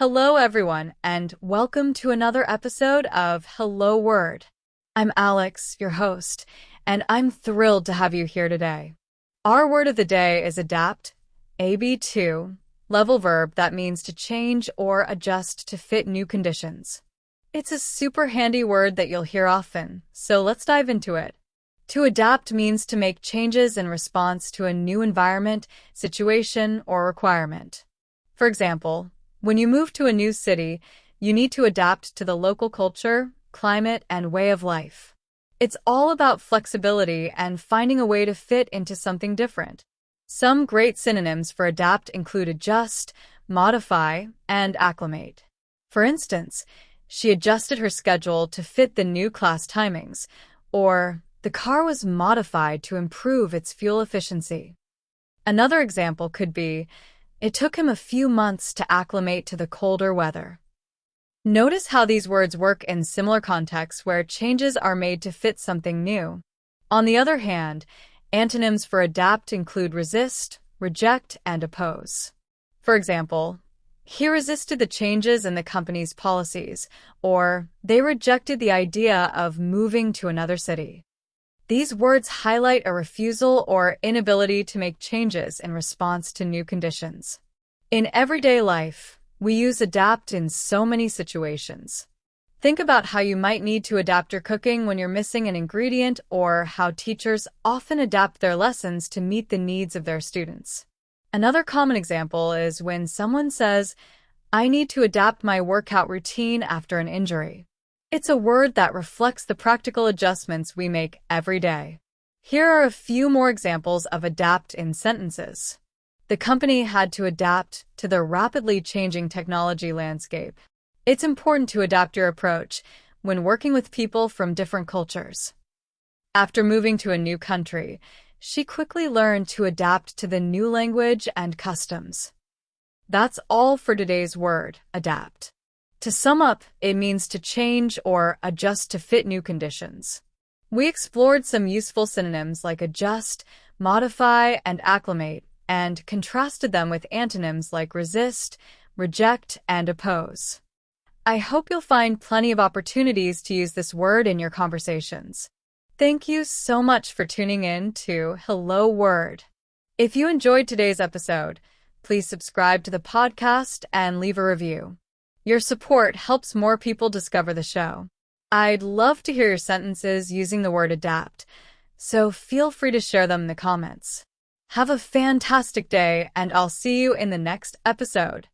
Hello, everyone, and welcome to another episode of Hello Word. I'm Alex, your host, and I'm thrilled to have you here today. Our word of the day is adapt, a B2 level verb that means to change or adjust to fit new conditions. It's a super handy word that you'll hear often, so let's dive into it. To adapt means to make changes in response to a new environment, situation, or requirement. For example, when you move to a new city, you need to adapt to the local culture, climate, and way of life. It's all about flexibility and finding a way to fit into something different. Some great synonyms for adapt include adjust, modify, and acclimate. For instance, she adjusted her schedule to fit the new class timings, or the car was modified to improve its fuel efficiency. Another example could be, it took him a few months to acclimate to the colder weather. Notice how these words work in similar contexts where changes are made to fit something new. On the other hand, antonyms for adapt include resist, reject, and oppose. For example, he resisted the changes in the company's policies, or they rejected the idea of moving to another city. These words highlight a refusal or inability to make changes in response to new conditions. In everyday life, we use adapt in so many situations. Think about how you might need to adapt your cooking when you're missing an ingredient, or how teachers often adapt their lessons to meet the needs of their students. Another common example is when someone says, "I need to adapt my workout routine after an injury." It's a word that reflects the practical adjustments we make every day. Here are a few more examples of adapt in sentences. The company had to adapt to the rapidly changing technology landscape. It's important to adapt your approach when working with people from different cultures. After moving to a new country, she quickly learned to adapt to the new language and customs. That's all for today's word, adapt. To sum up, it means to change or adjust to fit new conditions. We explored some useful synonyms like adjust, modify, and acclimate, and contrasted them with antonyms like resist, reject, and oppose. I hope you'll find plenty of opportunities to use this word in your conversations. Thank you so much for tuning in to Hello Word. If you enjoyed today's episode, please subscribe to the podcast and leave a review. Your support helps more people discover the show. I'd love to hear your sentences using the word adapt, so feel free to share them in the comments. Have a fantastic day, and I'll see you in the next episode.